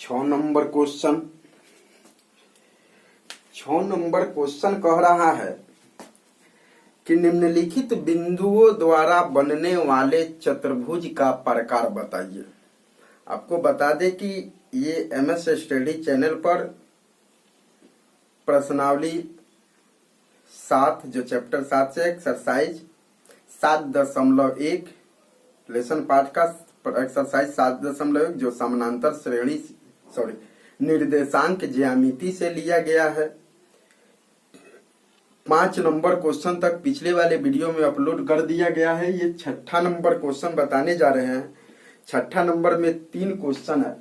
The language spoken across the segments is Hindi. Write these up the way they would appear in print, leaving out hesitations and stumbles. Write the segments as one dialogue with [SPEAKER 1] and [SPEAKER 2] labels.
[SPEAKER 1] 6 नंबर क्वेश्चन कह रहा है कि निम्नलिखित बिंदुओं द्वारा बनने वाले चतुर्भुज का प्रकार बताइए। आपको बता दें कि ये एमएस स्टडी चैनल पर प्रश्नावली 7 जो चैप्टर 7 से एक्सरसाइज 7.1 लेसन पार्ट का एक्सरसाइज 7.1 जो समानांतर श्रेणी निर्देशांक ज्यामिति से लिया गया है। 5 नंबर क्वेश्चन तक पिछले वाले वीडियो में अपलोड कर दिया गया है। ये 6ठा नंबर क्वेश्चन बताने जा रहे हैं। 6ठा नंबर में 3 क्वेश्चन है।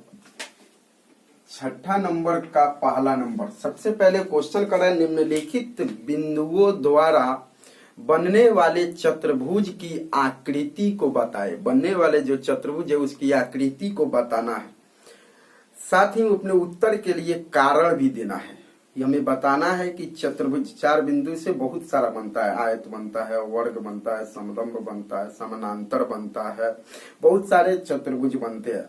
[SPEAKER 1] 6ठा नंबर का पहला नंबर सबसे पहले क्वेश्चन कर रहा है निम्नलिखित बिंदुओं द्वारा बनने वाले चतुर्भुज की आकृति को बताए। बनने वाले जो चतुर्भुज है उसकी आकृति को बताना है, साथ ही अपने उत्तर के लिए कारण भी देना है। हमें बताना है कि चतुर्भुज 4 बिंदु से बहुत सारा बनता है। आयत बनता है, वर्ग बनता है, समलंब बनता है, समानांतर बनता है, बहुत सारे चतुर्भुज बनते हैं।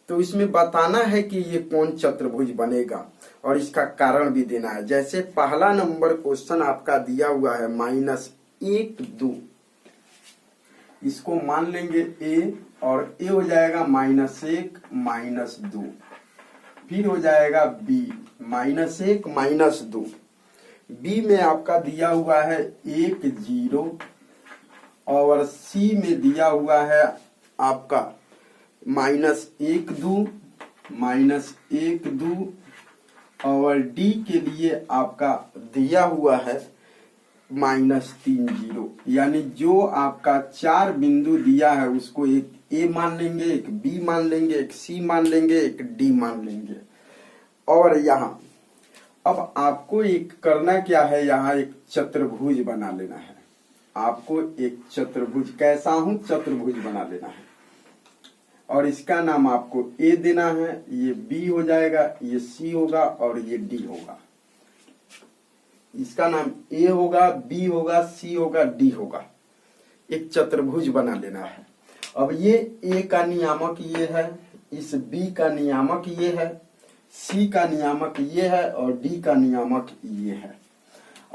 [SPEAKER 1] तो इसमें बताना है कि ये कौन चतुर्भुज बनेगा और इसका कारण भी देना है। जैसे पहला नंबर क्वेश्चन आपका दिया हुआ है -1 2, इसको मान लेंगे a और a हो जाएगा -1 -2, फिर हो जाएगा b -1 -2। b में आपका दिया हुआ है 1 0 और c में दिया हुआ है आपका -1 2 -1 2 और d के लिए आपका दिया हुआ है -3 0। यानी जो आपका 4 बिंदु दिया है उसको एक a मान लेंगे, एक b मान लेंगे, एक c मान लेंगे, एक d मान लेंगे। और यहाँ अब आपको एक करना क्या है, यहाँ एक चतुर्भुज बना लेना है। आपको एक चतुर्भुज कैसा हूं चतुर्भुज बना लेना है और इसका नाम आपको a देना है। ये b हो जाएगा, ये c होगा और ये d होगा। इसका नाम a होगा, b होगा, c होगा, d होगा। एक चतुर्भुज बना लेना है। अब ये a का नियामक ये है, इस b का नियामक ये है, c का नियामक ये है और d का नियामक ये है।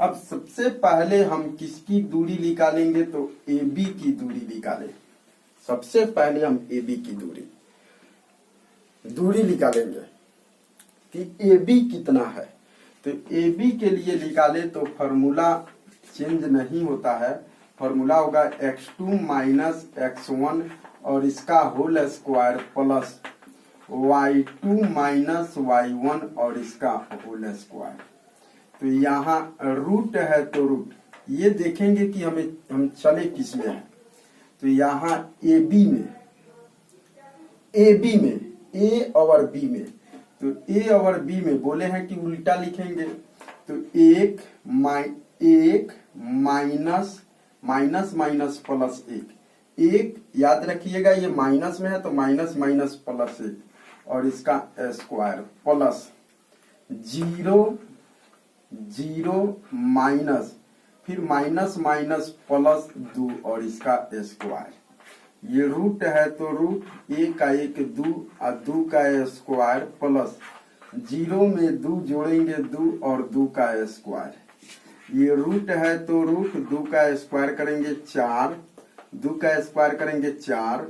[SPEAKER 1] अब सबसे पहले हम किसकी दूरी निकालेंगे तो AB की दूरी निकालें। सबसे पहले हम AB की दूरी निकालेंगे कि AB कितना है। तो AB के लिए निकाले तो फॉर्मूला चेंज नहीं होता है। फॉर्मूला होगा x2 - x1 और इसका whole square plus y2 - y1 और इसका होल स्क्वायर। तो यहाँ रूट है तो रूट ये देखेंगे कि हम चले किस में है। तो यहाँ AB में A और B में, तो A और B में बोले हैं कि उल्टा लिखेंगे। तो एक माइनस प्लस एक याद रखिएगा, ये माइनस में है तो माइनस प्लस 1 और इसका स्क्वायर प्लस 0 0 माइनस फिर माइनस प्लस 2 और इसका स्क्वायर। ये रूट है तो रूट 1 का 1 2 और 2 का स्क्वायर प्लस 0 में 2 जोड़ेंगे 2 और 2 का स्क्वायर। ये रूट है तो रूट 2 का स्क्वायर करेंगे 4, 2 का स्क्वायर करेंगे 4।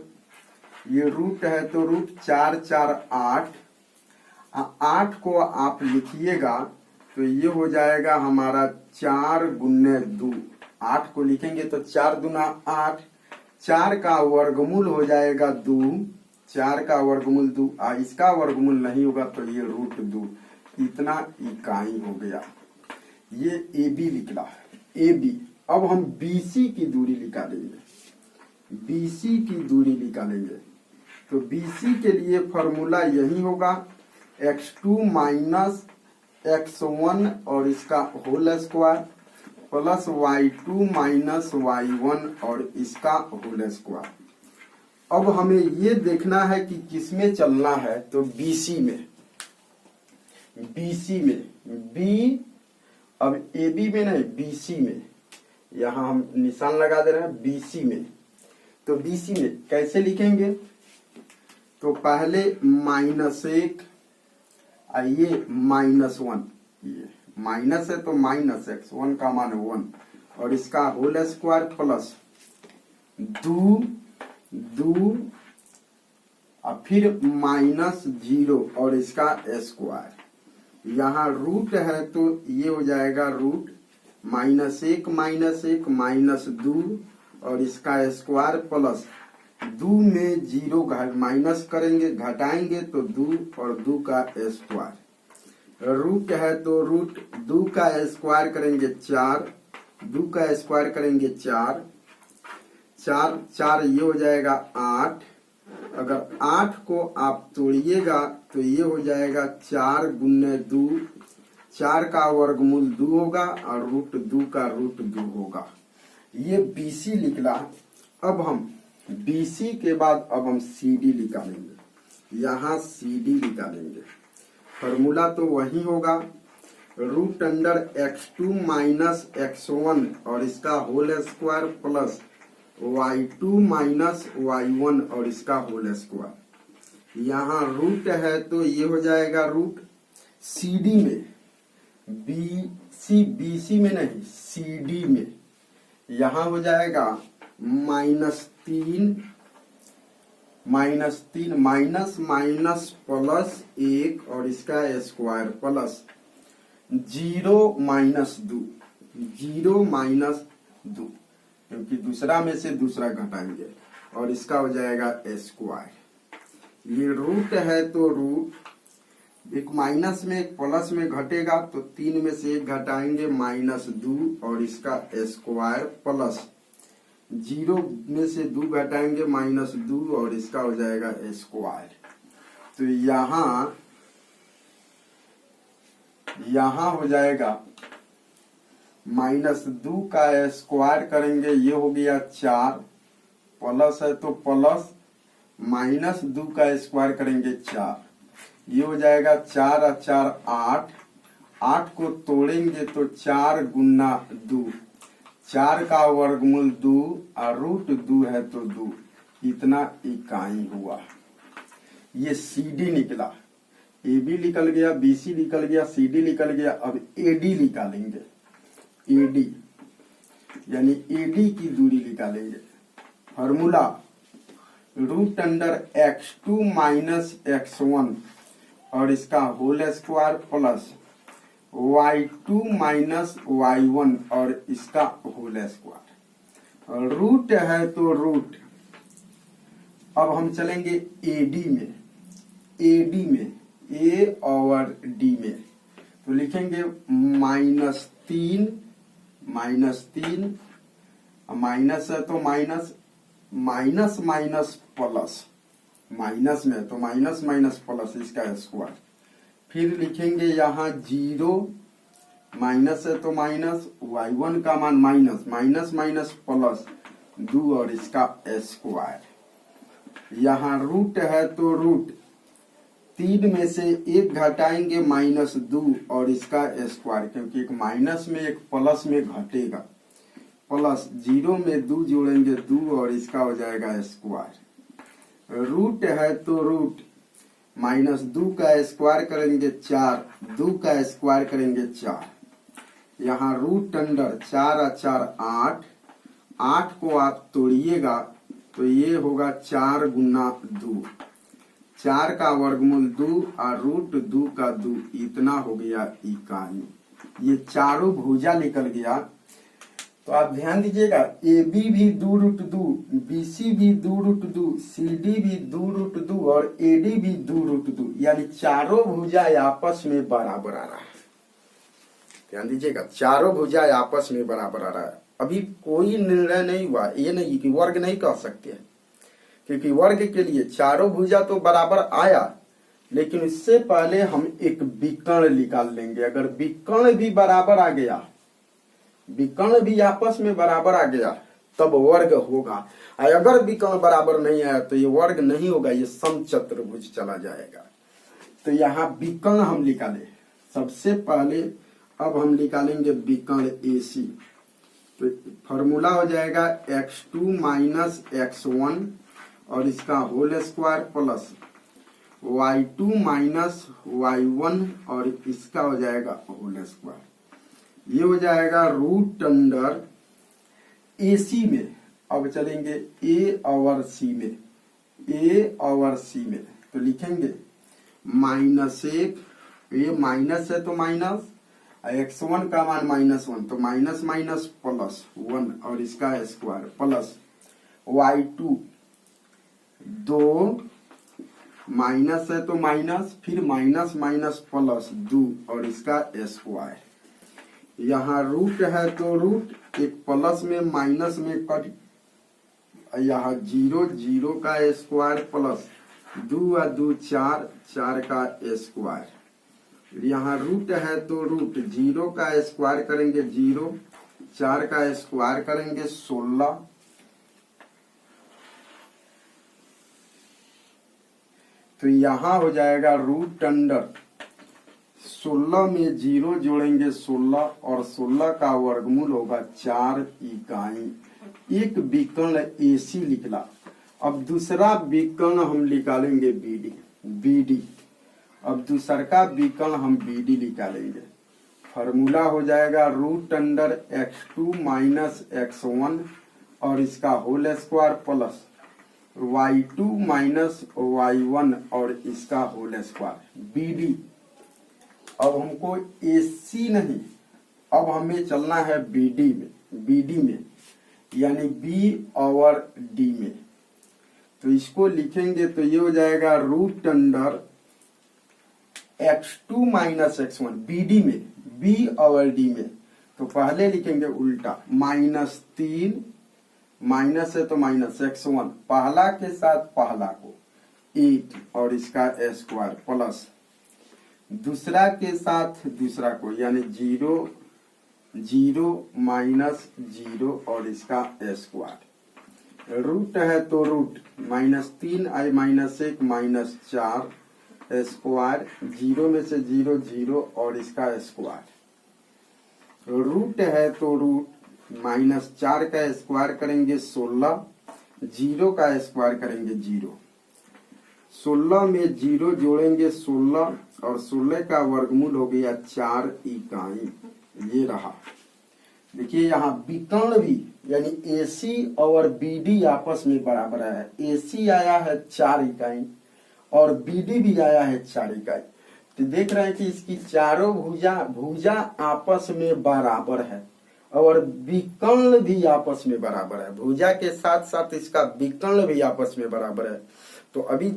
[SPEAKER 1] ये रूट है तो रूट 4 4 8, 8 को आप लिखिएगा तो ये हो जाएगा हमारा 4 गुने 2। 8 को लिखेंगे तो 4 दूना 8, 4 का वर्गमूल हो जाएगा 2, 4 का वर्गमूल 2। इसका वर्गमूल नहीं होगा तो ये रूट 2, इतना इकाई हो गया। ये AB निकला AB। अब हम BC की दूरी निकालेंगे। BC की दूरी निकालेंगे तो BC के लिए फॉर्मूला यही होगा x2 - x1 और इसका whole square plus y2 - y1 और इसका होल स्क्वायर। अब हमें ये देखना है कि किसमें चलना है तो BC में B, अब AB में नहीं BC में, यहाँ हम निशान लगा दे रहे हैं BC में। तो BC में कैसे लिखेंगे तो पहले -1 और ये -1, ये माइनस है तो माइनस एक्स, 1 का मान 1 और इसका होल स्क्वायर प्लस 2 और फिर -0 और इसका स्क्वायर। यहाँ रूट है तो ये हो जाएगा रूट -1 -2 और इसका स्क्वायर प्लस 2 में 0 माइनस करेंगे, घटाएंगे तो 2 और 2 का स्क्वायर। रूट है तो रूट 2 का स्क्वायर करेंगे 4, 2 का स्क्वायर करेंगे 4, 4 ये हो जाएगा 8। अगर 8 को आप तोड़िएगा तो ये हो जाएगा 4 गुने 2, 4 का वर्गमूल 2 होगा और रूट 2 का रूट 2 होगा। ये BC निकला। अब हम BC के बाद अब हम CD निकालेंगे। यहाँ CD निकालेंगे, फॉर्मूला तो वही होगा, root under x2 minus x1 और इसका whole square plus y2 minus y1 और इसका होल स्क्वायर। यहाँ रूट है तो ये हो जाएगा रूट CD में, BC में नहीं CD में, यहाँ हो जाएगा -3 माइनस माइनस प्लस 1 और इसका स्क्वायर प्लस 0 माइनस 2 क्योंकि दूसरा में से दूसरा घटाएंगे और इसका हो जाएगा स्क्वायर। ये रूट है तो रूट एक माइनस में एक प्लस में घटेगा तो 3 में से 1 घटाएंगे -2 और इसका स्क्वायर प्लस 0 में से 2 घटाएंगे -2 और इसका हो जाएगा स्क्वायर। तो यहाँ हो जाएगा -2 का स्क्वायर करेंगे, ये हो गया 4, प्लस है तो प्लस -2 का स्क्वायर करेंगे 4, ये हो जाएगा 4 और 4 8, 8 को तोड़ेंगे तो 4 गुना 2, 4 का वर्गमूल 2 और रूट 2 है तो 2, इतना इकाई हुआ। ये CD निकला, AB निकल गया, BC निकल गया, CD निकल गया। अब AD निकालेंगे, AD यानी AD की दूरी निकालेंगे। Formula root under x2 minus x1 और इसका whole square plus y2 minus y1 और इसका होल स्क्वायर। और रूट है तो रूट, अब हम चलेंगे AD में, AD में A और D में तो लिखेंगे -3 माइनस है तो माइनस माइनस प्लस, माइनस में तो माइनस प्लस इसका स्क्वायर। फिर लिखेंगे यहाँ 0 माइनस है तो माइनस, y1 का मान माइनस प्लस 2 और इसका स्क्वायर। यहाँ रूट है तो रूट 3 में से 1 घटाएंगे -2 और इसका स्क्वायर, क्योंकि एक माइनस में एक प्लस में घटेगा, प्लस 0 में 2 जोड़ेंगे 2 और इसका हो जाएगा स्क्वायर। रूट है तो रूट -2 का स्क्वायर करेंगे 4, 2 का स्क्वायर करेंगे 4। यहाँ रूट अंडर 4 और 4 8, 8 को आप तोड़िएगा तो ये होगा 4 गुना 2, 4 का वर्गमूल 2 और रूट 2 का 2, इतना हो गया इकाई। ये चारों भुजा निकल गया। तो आप ध्यान दीजिएगा, AB भी 2√2, BC भी 2√2, CD भी 2√2 और AD भी 2√2, यानी चारों भुजा आपस में बराबर आ रहा है। ध्यान दीजिएगा, चारों भुजा आपस में बराबर आ रहा है। अभी कोई निर्णय नहीं हुआ, ये नहीं कि वर्ग नहीं कर सकते हैं, क्योंकि वर्ग के लिए चारों भुजा तो बराबर आया, लेकिन इससे पहले हम एक विकर्ण निकाल लेंगे। अगर विकर्ण भी बराबर आ गया, विकर्ण भी आपस में बराबर आ गया, तब वर्ग होगा। और अगर विकर्ण बराबर नहीं आया तो ये वर्ग नहीं होगा, ये समचतुर्भुज चला जाएगा। तो यहाँ विकर्ण हम निकाले सबसे पहले। अब हम निकालेंगे विकर्ण AC। तो फॉर्मूला हो जाएगा x2 माइनस x1 और इसका whole square plus y2 minus y1 और इसका हो जाएगा होल स्क्वायर। ये हो जाएगा रूट अंडर AC में। अब चलेंगे A और C में। A और C में तो लिखेंगे -1, ये माइनस है तो माइनस, x1 का मान -1 तो माइनस माइनस प्लस 1 और इसका स्क्वायर प्लस y2 2 माइनस है तो माइनस, फिर माइनस माइनस प्लस 2 और इसका स्क्वायर। यहाँ रूट है तो रूट, एक प्लस में माइनस में कट, यहाँ 0 0 का स्क्वायर प्लस 2 और 2 4 4 का स्क्वायर। यहाँ रूट है तो रूट 0 का स्क्वायर करेंगे 0, 4 का स्क्वायर करेंगे 16, तो यहाँ हो जाएगा रूट अंडर 16 में 0 जोड़ेंगे 16 और 16 का वर्गमूल होगा 4 इकाई। एक विकर्ण AC निकला। अब दूसरा विकर्ण हम निकालेंगे BD। अब दूसरा का विकर्ण हम BD निकालेंगे। फॉर्मूला हो जाएगा root under x2 minus x1 और इसका whole square plus y2 minus y1 और इसका होल स्क्वायर BD। अब हमको AC नहीं, अब हमें चलना है BD में यानी B और D में। तो इसको लिखेंगे तो ये हो जाएगा root under x2 minus x1 BD में, B और D में। तो पहले लिखेंगे उल्टा, -3 माइनस है तो माइनस x1 पहला के साथ पहला को 8 और इसका स्क्वायर प्लस दूसरा के साथ दूसरा को यानी 0 0 माइनस 0 और इसका स्क्वायर। रूट है तो रूट -3 आई -1 -4 स्क्वायर, 0 में से 0 0 और इसका स्क्वायर। रूट है तो रूट -4 का स्क्वायर करेंगे 16, 0 का स्क्वायर करेंगे 0, 16 में 0 जोड़ेंगे 16 और 16 का वर्गमूल हो गया 4 इकाई। ये रहा। देखिए यहाँ विकर्ण भी यानी AC और BD आपस में बराबर है। AC आया है 4 इकाई और BD भी आया है 4 इकाई। तो देख रहे हैं कि इसकी चारों भुजा आपस में बराबर है और विकर्ण भी आपस में बराबर है। भुजा के साथ साथ इसका विकर्ण भी आपस में बराबर है। तो अभी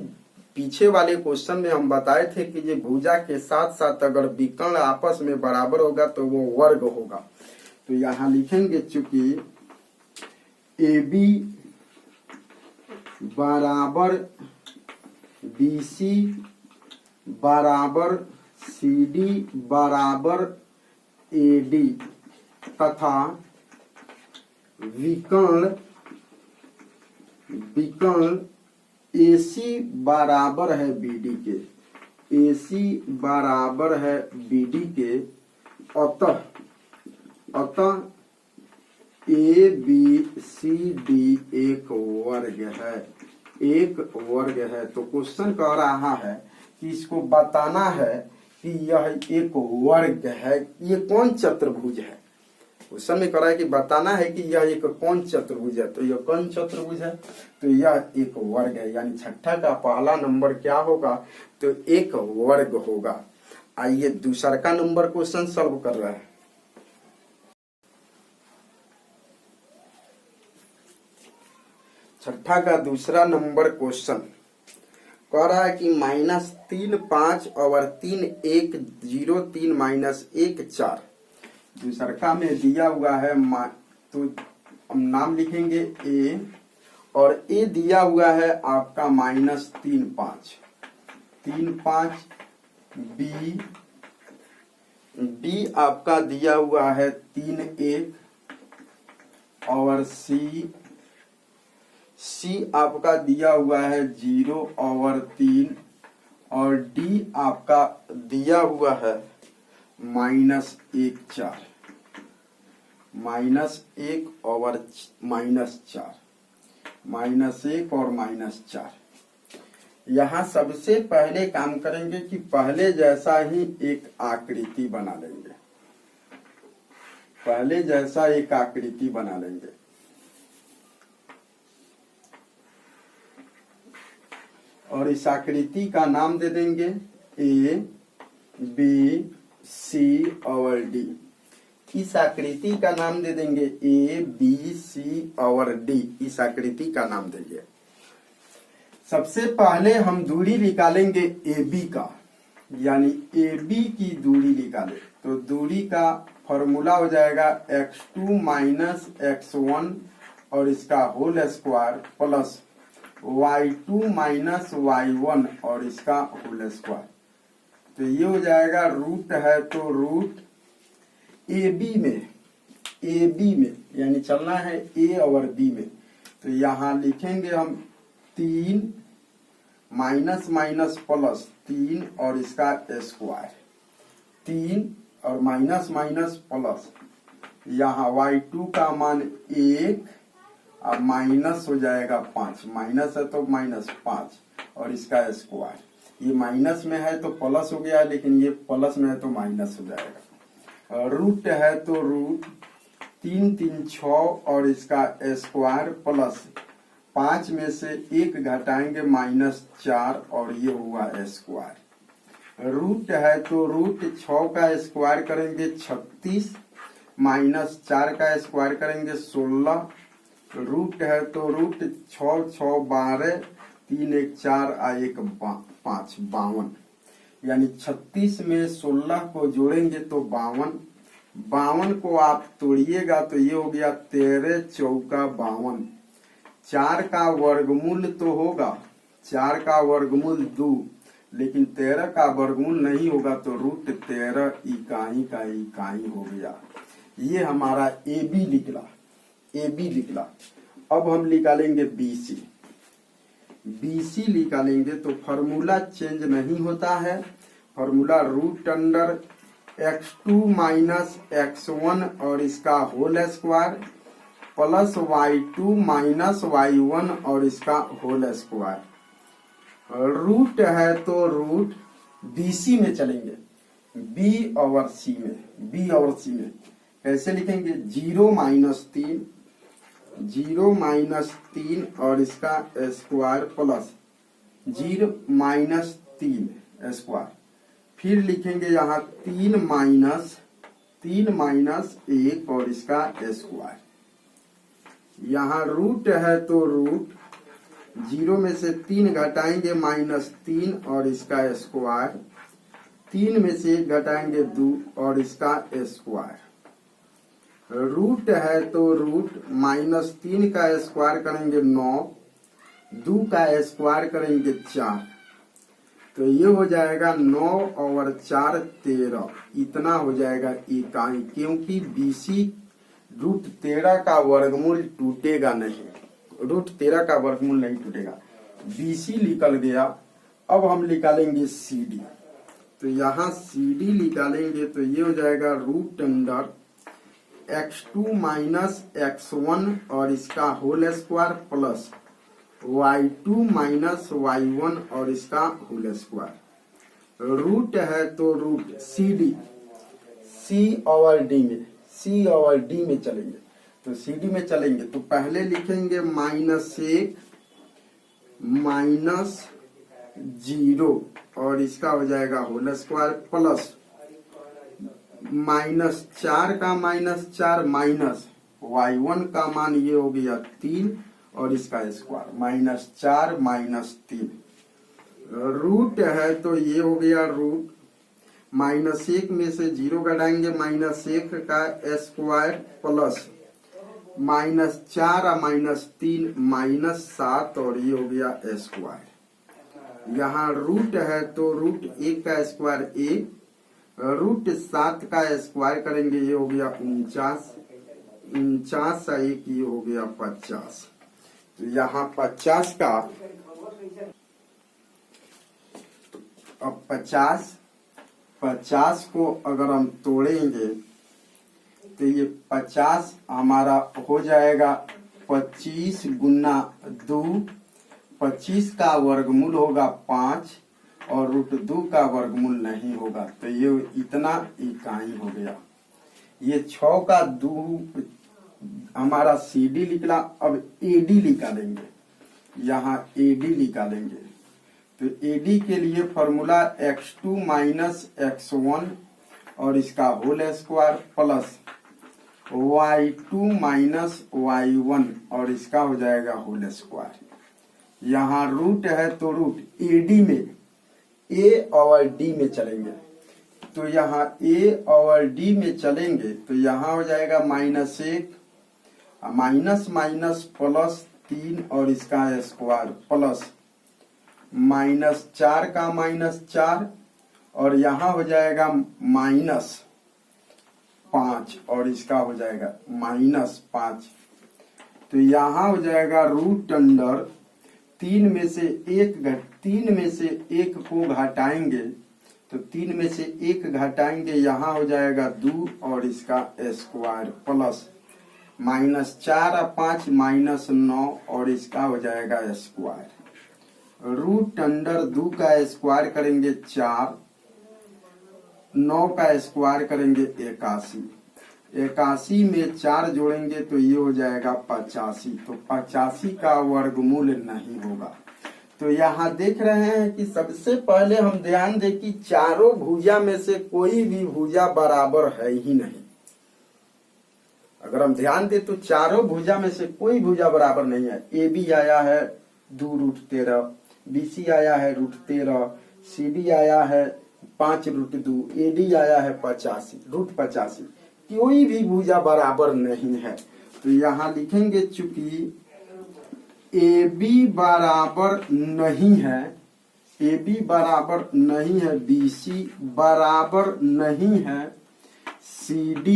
[SPEAKER 1] पीछे वाले क्वेश्चन में हम बताए थे कि ये भुजा के साथ साथ अगर विकर्ण आपस में बराबर होगा तो वो वर्ग होगा। तो यहाँ लिखेंगे चूंकि AB बराबर BC बराबर CD बराबर AD तथा विकर्ण AC बराबर है BD के, AC बराबर है BD के, अतः ABCD एक वर्ग है, एक वर्ग है। तो क्वेश्चन कह रहा है कि इसको बताना है कि यह एक वर्ग है। ये कौन चतुर्भुज है? क्वेश्चन में कह रहा है कि बताना है कि यह एक कौन चतुर्भुज है। तो यह कौन चतुर्भुज है? तो यह एक वर्ग है, यानी छठा का पहला नंबर क्या होगा? तो एक वर्ग होगा। आइए दूसरा का नंबर क्वेश्चन सॉल्व कर रहे हैं। छठा का दूसरा नंबर क्वेश्चन कह रहा है कि -3 5 और 3 1 0 3 -1 4। दूसरा में दिया हुआ है तो हम नाम लिखेंगे A और A दिया हुआ है आपका -3 5 3 5। B आपका दिया हुआ है 3 1 और C आपका दिया हुआ है 0 और 3 और D आपका दिया हुआ है -1 4 -1 और -4 -1 और -4। यहाँ सबसे पहले काम करेंगे कि पहले जैसा ही एक आकृति बना लेंगे। पहले जैसा एक आकृति बना लेंगे। और इस आकृति का नाम दे देंगे ए बी सी और डी। इस आकृति का नाम दे देंगे ए बी सी और डी। इस आकृति का नाम देंगे। सबसे पहले हम दूरी निकालेंगे ए बी का, यानी ए बी की दूरी निकाले तो दूरी का फॉर्मूला हो जाएगा x2 माइनस x1 और इसका whole square plus y2 minus y1 और इसका होल स्क्वायर। तो ये हो जाएगा रूट है तो रूट ए बी में यानी चलना है ए और बी में। तो यहाँ लिखेंगे हम 3 माइनस माइनस प्लस 3 और इसका स्क्वायर, 3 और माइनस माइनस प्लस, यहाँ y2 का मान 1 और माइनस हो जाएगा 5, माइनस है तो माइनस 5 और इसका स्क्वायर। ये माइनस में है तो प्लस हो गया, लेकिन ये प्लस में है तो माइनस हो जाएगा। रूट है तो रूट 3 3 6 और इसका स्क्वायर प्लस 5 में से 1 घटाएंगे -4 और ये हुआ स्क्वायर। रूट है तो रूट 6 का स्क्वायर करेंगे 36 -4 का स्क्वायर करेंगे 16। रूट है तो रूट 6 6 12 3 1 4 1 5 52, यानी 36 में 16 को जोड़ेंगे तो 52, 52 को आप तोड़िएगा तो ये हो गया 13 चौका 52। 4 का वर्गमूल तो होगा, 4 का वर्गमूल 2, लेकिन 13 का वर्गमूल नहीं होगा तो रूट 13 इकाई का इकाई हो गया। ये हमारा ए बी निकला। अब हम निकालेंगे बी सी निकालेंगे तो फॉर्मूला चेंज नहीं होता है। Formula root under x2 minus x1 और इसका whole square plus y2 minus y1 और इसका होल स्क्वायर। रूट है तो रूट BC में चलेंगे, B और C में कैसे लिखेंगे 0 माइनस 3 और इसका स्क्वायर प्लस 0 माइनस 3 स्क्वायर। फिर लिखेंगे यहाँ 3 माइनस 1 और इसका स्क्वायर। यहाँ रूट है तो रूट 0 में से 3 घटाएंगे -3 और इसका स्क्वायर, 3 में से 1 घटाएंगे 2 और इसका स्क्वायर। रूट है तो रूट -3 का स्क्वायर करेंगे 9, 2 का स्क्वायर करेंगे 4, तो ये हो जाएगा 9 और 4 13, इतना हो जाएगा इकाई, क्योंकि BC रूट 13 का वर्गमूल टूटेगा नहीं, रूट 13 का वर्गमूल नहीं टूटेगा। BC निकल गया। अब हम निकालेंगे CD। तो यहाँ CD निकालेंगे तो ये हो जाएगा root under x2 minus x1 और इसका whole square plus y2 minus y1 और इसका होल स्क्वायर। रूट है तो रूट C और D में चलेंगे। तो CD में चलेंगे तो पहले लिखेंगे -1 -0 और इसका हो जाएगा होल स्क्वायर प्लस -4 का -4 माइनस y1 का मान ये हो गया 3 और इसका स्क्वायर -4 -3। रूट है तो ये हो गया रूट -1 में से 0 घटाएंगे -1 का स्क्वायर प्लस -4 -3 -7 और ये हो गया स्क्वायर। यहाँ रूट है तो रूट 1 का स्क्वायर 1, रूट 7 का स्क्वायर करेंगे ये हो गया 49, 49 1 ये हो गया 50। तो यहाँ 50 का अब 50 को अगर हम तोड़ेंगे तो ये 50 हमारा हो जाएगा 25 गुना 2 25 का वर्गमूल होगा 5 और √2 का वर्गमूल नहीं होगा, तो ये इतना इकाई हो गया। ये 6 का 2 हमारा CD निकला। अब AD निकालेंगे, यहाँ AD निकालेंगे तो AD के लिए फॉर्मूला x2 माइनस x1 और इसका whole square plus y2 minus y1 और इसका हो जाएगा होल स्क्वायर। यहाँ रूट है तो रूट AD में A और D में चलेंगे, तो यहाँ A और D में चलेंगे तो यहाँ हो जाएगा -1 माइनस माइनस प्लस 3 और इसका स्क्वायर प्लस -4 का -4 और यहाँ हो जाएगा -5 और इसका हो जाएगा -5। तो यहाँ हो जाएगा रूट अंडर 3 में से 1 को घटाएंगे तो 3 में से 1 घटाएंगे, यहाँ हो जाएगा 2 और इसका स्क्वायर प्लस -4 और 5 -9 और इसका हो जाएगा स्क्वायर। रूट अंडर 2 का स्क्वायर करेंगे 4, 9 का स्क्वायर करेंगे 81, 81 में 4 जोड़ेंगे तो ये हो जाएगा 85, तो 85 का वर्गमूल नहीं होगा। तो यहाँ देख रहे हैं कि सबसे पहले हम ध्यान दें कि चारों भुजा में से कोई भी भुजा बराबर है ही नहीं। अगर हम ध्यान दें तो चारों भुजा में से कोई भुजा बराबर नहीं है। AB आया है 2√13, BC आया है √13, CD आया है 5√2, AD आया है 85, कोई भी भुजा बराबर नहीं है। तो यहाँ लिखेंगे चूंकि AB बराबर नहीं है, AB बराबर नहीं है, BC बराबर नहीं है, CD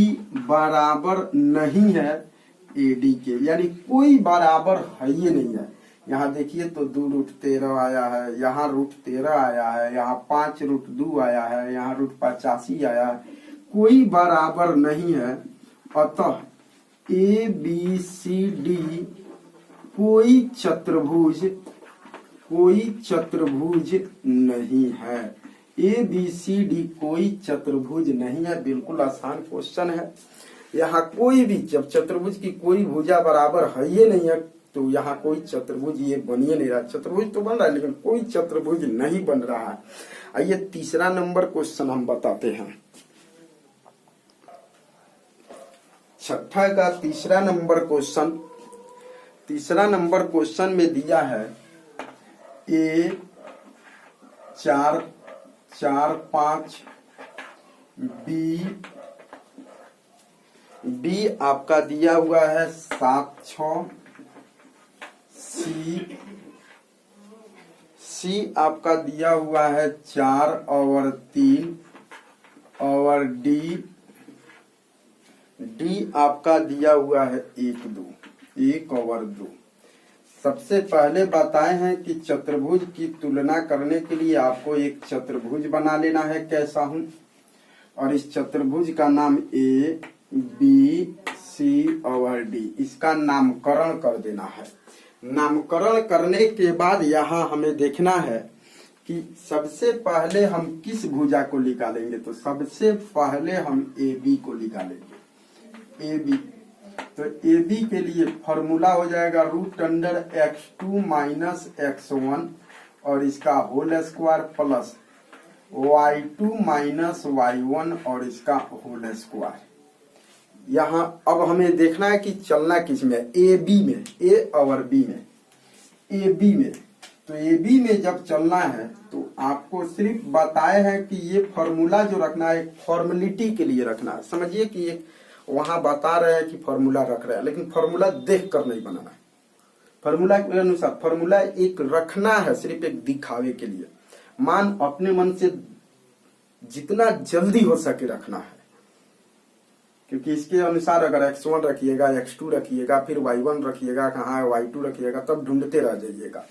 [SPEAKER 1] बराबर नहीं है AD के, यानी कोई बराबर है ही नहीं है। यहाँ देखिए तो 2√13 आया है, यहाँ √13 आया है, यहाँ 5√2 आया है, यहाँ √85 आया है, कोई बराबर नहीं है। अतः ABCD कोई चतुर्भुज नहीं है। ABCD कोई चतुर्भुज नहीं है। बिल्कुल आसान क्वेश्चन है। यहाँ कोई भी, जब चतुर्भुज की कोई भुजा बराबर है ही नहीं है तो यहाँ कोई चतुर्भुज ये बन ही नहीं रहा। चतुर्भुज तो बन रहा है लेकिन कोई चतुर्भुज नहीं बन रहा है। आइए तीसरा नंबर क्वेश्चन हम बताते हैं। छठा का तीसरा नंबर क्वेश्चन में दिया है A 4, 4, 5, B आपका दिया हुआ है 7, 6, C आपका दिया हुआ है 4 और 3 और D आपका दिया हुआ है 1 और 2। सबसे पहले बताए हैं कि चतुर्भुज की तुलना करने के लिए आपको एक चतुर्भुज बना लेना है। कैसा हूं, और इस चतुर्भुज का नाम A, B, C और D, इसका नामकरण कर देना है। नामकरण करने के बाद यहाँ हमें देखना है कि सबसे पहले हम किस भुजा को निकालेंगे। तो सबसे पहले हम AB को निकालेंगे। AB, तो AB के लिए फॉर्मूला हो जाएगा √x2 माइनस x1 और इसका whole square plus y2 minus y1 और इसका होल स्क्वायर। यहाँ अब हमें देखना है कि चलना किस में, AB में, A और B में। AB में, तो AB में जब चलना है तो आपको सिर्फ बताए हैं कि ये फॉर्मूला जो रखना है फॉर्मेलिटी के लिए रखना है। समझिए कि एक वहां बता रहे हैं कि फॉर्मूला रख रहे हैं, लेकिन फॉर्मूला देख कर नहीं बनाना है। फॉर्मूला के अनुसार फॉर्मूला एक रखना है, सिर्फ एक दिखावे के लिए। अपने मन से जितना जल्दी हो सके रखना है, क्योंकि इसके अनुसार अगर x1 रखिएगा, x2 रखिएगा, फिर y1 रखिएगा, कहाँ है y2 रखिएगा, तब ढूंढते रह जाइएगा।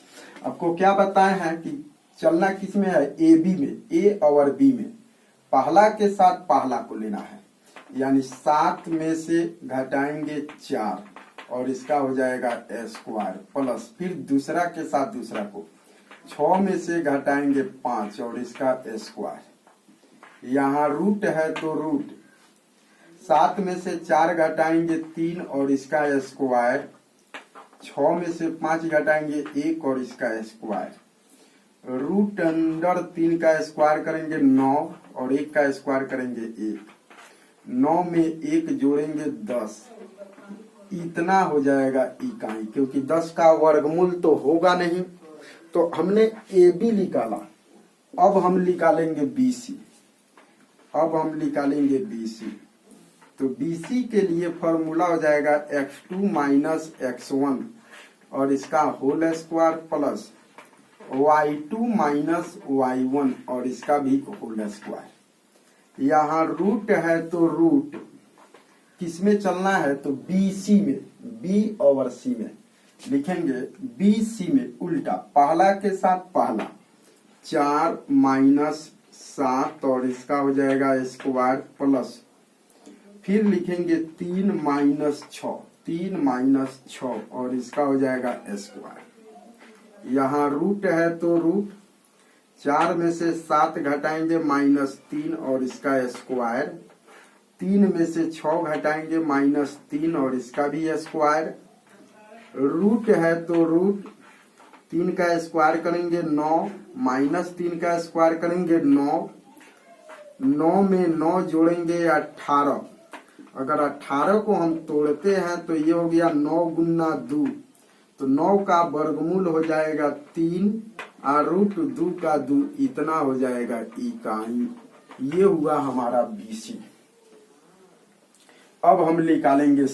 [SPEAKER 1] आपको क्या बताए हैं कि चलना किस में है, AB में, A और B में। पहला के साथ पहला को लेना है, यानी 7 में से घटाएंगे 4 और इसका हो जाएगा स्क्वायर प्लस फिर दूसरा के साथ दूसरा को 6 में से घटाएंगे 5 और इसका स्क्वायर। यहाँ रूट है तो रूट 7 में से 4 घटाएंगे 3 और इसका स्क्वायर। 6 में से 5 घटाएंगे 1 और इसका स्क्वायर। रूट अंडर 3 का स्क्वायर करेंगे 9 और 1 का स्क्वायर करेंगे 1। 9 में 1 जोड़ेंगे 10, इतना हो जाएगा इकाई, क्योंकि 10 का वर्गमूल तो होगा नहीं, तो हमने ए बी निकाला। अब हम निकालेंगे बीसी। तो बीसी के लिए फॉर्मूला हो जाएगा x2 माइनस x1 और इसका whole square plus y2 minus y1 और इसका भी होल स्क्वायर। यहाँ रूट है तो रूट किस में चलना है, तो BC में, B ओवर C में लिखेंगे। BC में उल्टा, पहला के साथ पहला 4 माइनस 7 और इसका हो जाएगा स्क्वायर प्लस फिर लिखेंगे 3 माइनस 6 और इसका हो जाएगा स्क्वायर। यहाँ रूट है तो रूट 4 में से 7 घटाएंगे -3 और इसका स्क्वायर। 3 में से 6 घटाएंगे -3 और इसका भी स्क्वायर। रूट है तो रूट 3 का स्क्वायर करेंगे 9 -3 का स्क्वायर करेंगे 9। 9 में 9 जोड़ेंगे 18। अगर 18 को हम तोड़ते हैं तो ये हो गया 9 गुना 2, तो 9 का वर्गमूल हो जाएगा 3 और रूट 2 का 2, इतना हो जाएगा इकाई। ये हुआ हमारा BC। अब हम निकालेंगे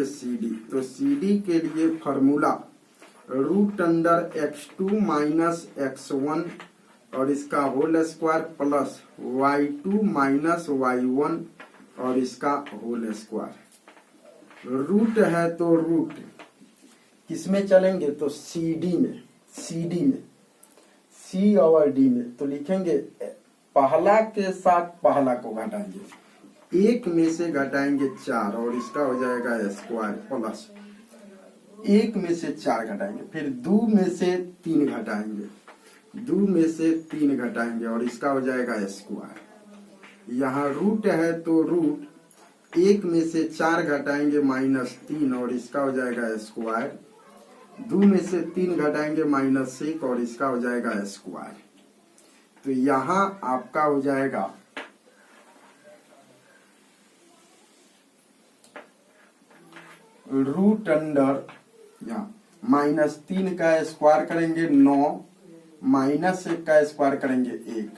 [SPEAKER 1] CD। तो CD के लिए formula root under x2 minus x1 और इसका whole square plus y2 minus y1 और इसका होल स्क्वायर। रूट है तो रूट किसमें चलेंगे, तो CD में, C और D में। तो लिखेंगे पहला के साथ पहला को घटाएंगे, 1 में से घटाएंगे 4 और इसका हो जाएगा स्क्वायर प्लस 1 में से 4 घटाएंगे, फिर 2 में से 3 घटाएंगे और इसका हो जाएगा स्क्वायर। यहाँ रूट है तो रूट 1 में से 4 घटाएंगे -3 और इसका हो जाएगा स्क्वायर। 2 में से 3 घटाएंगे -1 और इसका हो जाएगा स्क्वायर। तो यहाँ आपका हो जाएगा रूट अंडर, यहाँ -3 का स्क्वायर करेंगे 9, -1 का स्क्वायर करेंगे 1।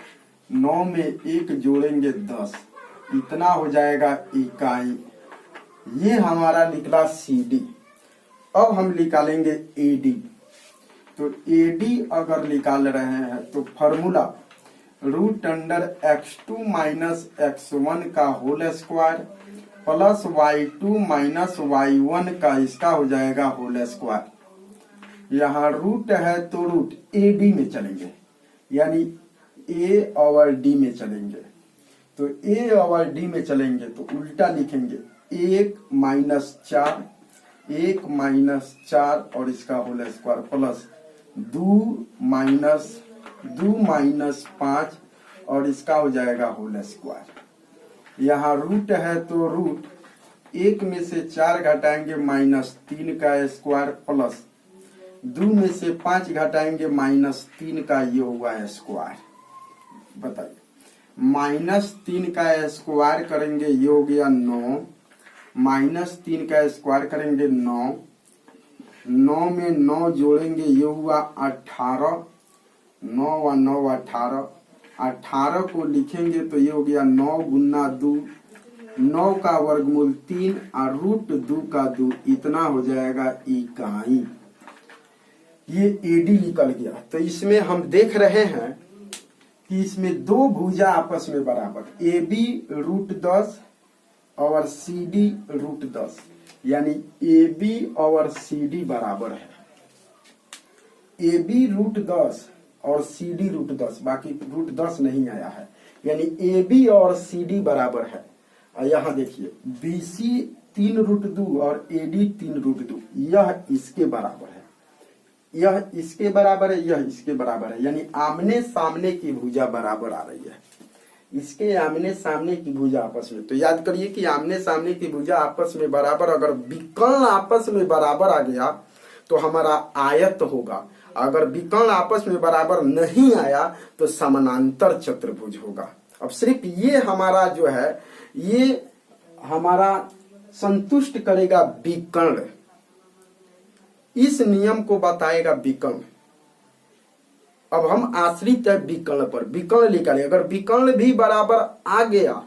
[SPEAKER 1] 9 में 1 जोड़ेंगे 10, इतना हो जाएगा इकाई। ये हमारा निकला CD। अब हम निकालेंगे AD। तो AD अगर निकाल रहे हैं तो formula root under x2 minus x1 का whole square plus y2 minus y1 का इसका हो जाएगा होल स्क्वायर। यहाँ रूट है तो रूट AD में चलेंगे, यानी A और D में चलेंगे। तो A और D में चलेंगे तो उल्टा लिखेंगे 1 माइनस 4 और इसका होल स्क्वायर प्लस 2 माइनस 5 और इसका हो जाएगा होल स्क्वायर। यहाँ रूट है तो रूट 1 में से 4 घटाएंगे -3 का स्क्वायर प्लस 2 में से 5 घटाएंगे -3 का, ये हुआ स्क्वायर। बताइए -3 का स्क्वायर करेंगे, ये हो गया 9। -3 का स्क्वायर करेंगे 9। 9 में 9 जोड़ेंगे, ये हुआ 18। 9 और 9 18। 18 को लिखेंगे तो ये हो गया 9 गुना 2, 9 का वर्गमूल 3 और रूट 2 का 2, इतना हो जाएगा इकाई। ये AD निकल गया। तो इसमें हम देख रहे हैं कि इसमें दो भुजा आपस में बराबर, AB रूट 10 और CD रूट 10, यानी AB और CD बराबर है। AB रूट 10 और CD रूट 10, बाकी रूट 10 नहीं आया है, यानी AB और CD बराबर है। और यहाँ देखिए BC 3√2 और AD 3√2, यह इसके बराबर है, यह इसके बराबर है, यह इसके बराबर है, यानी आमने सामने की भुजा बराबर आ रही है। इसके आमने सामने की भुजा आपस में, तो याद करिए कि आमने सामने की भुजा आपस में बराबर, अगर विकर्ण आपस में बराबर आ गया तो हमारा आयत होगा, अगर विकर्ण आपस में बराबर नहीं आया तो समानांतर चतुर्भुज होगा। अब सिर्फ ये हमारा जो है ये हमारा संतुष्ट करेगा विकर्ण, इस नियम को बताएगा विकर्ण। अब हम आश्रित है विकर्ण पर, विकर्ण निकालें, अगर विकर्ण भी बराबर आ गया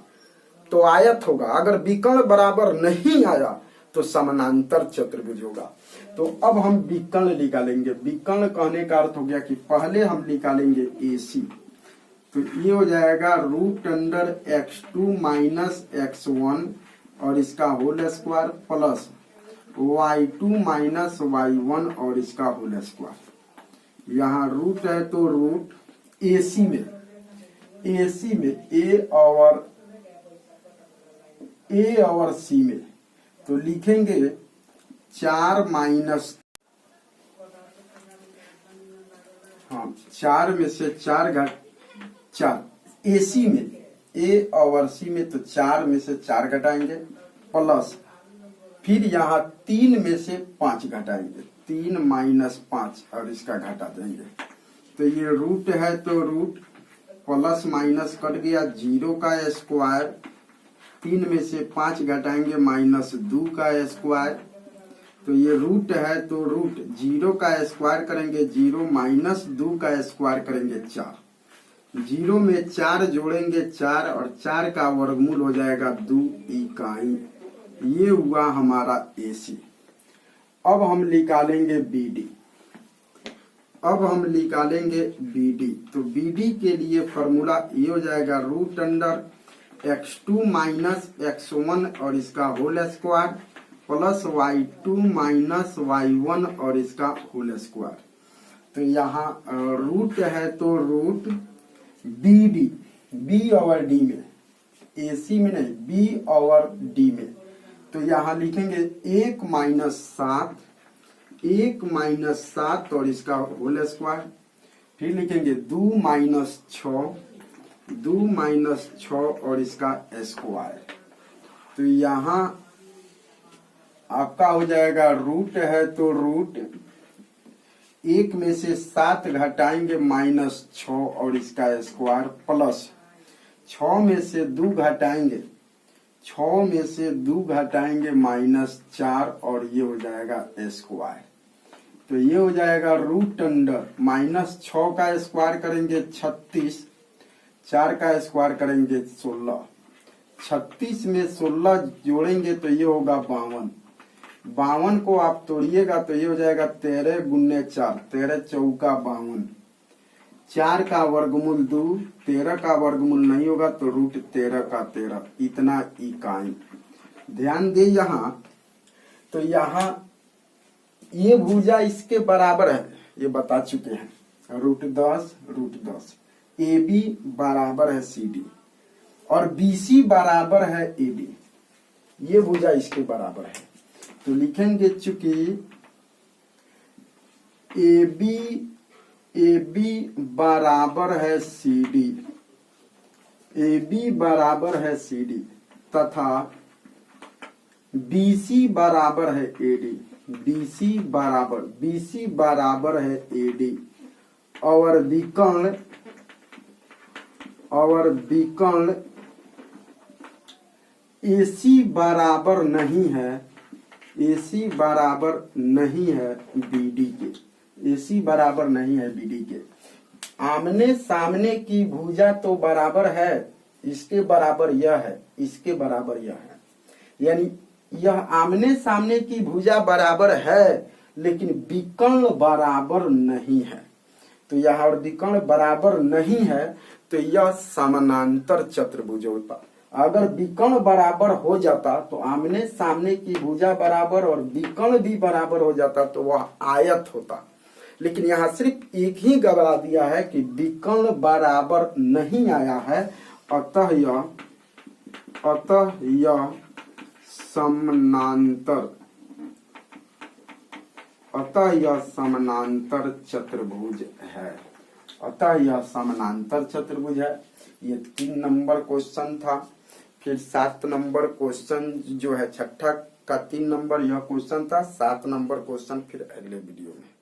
[SPEAKER 1] तो आयत होगा, अगर विकर्ण बराबर नहीं आया तो समानांतर चतुर्भुज होगा। तो अब हम विकर्ण निकालेंगे। विकर्ण कहने का अर्थ हो गया कि पहले हम निकालेंगे AC, तो ये हो जाएगा √x2 माइनस x1 और इसका whole square plus y2 minus y1 और इसका होल स्क्वायर। यहाँ रूट है तो रूट AC में A और C में, तो लिखेंगे 4 माइनस, हाँ 4 में से 4 घट 4 AC में A और C में, तो 4 में से 4 घटाएंगे प्लस फिर यहाँ 3 में से 5 घटाएंगे, 3 माइनस 5 और इसका घटा देंगे। तो ये रूट है तो रूट प्लस माइनस कट गया, 0 का स्क्वायर, 3 में से 5 घटाएंगे -2 का स्क्वायर, तो ये रूट है तो रूट 0 का स्क्वायर करेंगे 0 माइनस 2 का स्क्वायर करेंगे 4, 0 में 4 जोड़ेंगे 4 और 4 का वर्गमूल हो जाएगा 2 इकाई। ये हुआ हमारा AC। अब हम निकालेंगे BD, तो BD के लिए फॉर्मूला ये हो जाएगा √x2 माइनस x1 और इसका whole square plus y2 minus y1 और इसका होल स्क्वायर। तो यहाँ रूट है तो रूट BD, B और D में, AC में नहीं, B और D में, तो यहाँ लिखेंगे 1 माइनस 7 और इसका होल स्क्वायर, फिर लिखेंगे 2 माइनस 6 और इसका स्क्वायर। तो यहाँ आपका हो जाएगा रूट है तो रूट 1 में से 7 घटाएंगे -6 और इसका स्क्वायर प्लस 6 में से 2 घटाएंगे -4 और ये हो जाएगा स्क्वायर। तो ये हो जाएगा -6 का स्क्वायर करेंगे 36, 4 का स्क्वायर करेंगे 16, 36 में 16 जोड़ेंगे तो ये होगा 52, 52 को आप तोड़िएगा तो ये हो जाएगा 13 गुने 4, 13 चौका 52, 4 का वर्गमूल 2, 13 का वर्गमूल नहीं होगा तो √13 का 13, इतना इकाई। ध्यान दे यहाँ, तो यहाँ ये भुजा इसके बराबर है, ये बता चुके हैं, √10 AB बराबर है CD और BC बराबर है AD, ये भुजा इसके बराबर है। तो लिखेंगे चूंकि AB बराबर है CD तथा BC बराबर है AD, BC बराबर है AD और विकर्ण AC बराबर नहीं है BD के, AC बराबर नहीं है BD के। आमने सामने की भुजा तो बराबर है, इसके बराबर यह है, इसके बराबर यह है, यानी यह आमने सामने की भुजा बराबर है लेकिन विकर्ण बराबर नहीं है। तो यह और विकर्ण बराबर नहीं है तो यह समानांतर चतुर्भुज होता। अगर विकर्ण बराबर हो जाता तो आमने सामने की भुजा बराबर और विकर्ण भी बराबर हो जाता तो वह आयत होता। लेकिन यहाँ सिर्फ एक ही गड़बड़ा दिया है कि विकर्ण बराबर नहीं आया है, अतः यह समानांतर, अतः यह समानांतर चतुर्भुज है। अतः यह समानांतर चतुर्भुज है। ये 3 नंबर क्वेश्चन था। फिर 7 नंबर क्वेश्चन जो है, छठा का 3 नंबर यह क्वेश्चन था। 7 नंबर क्वेश्चन फिर अगले वीडियो में।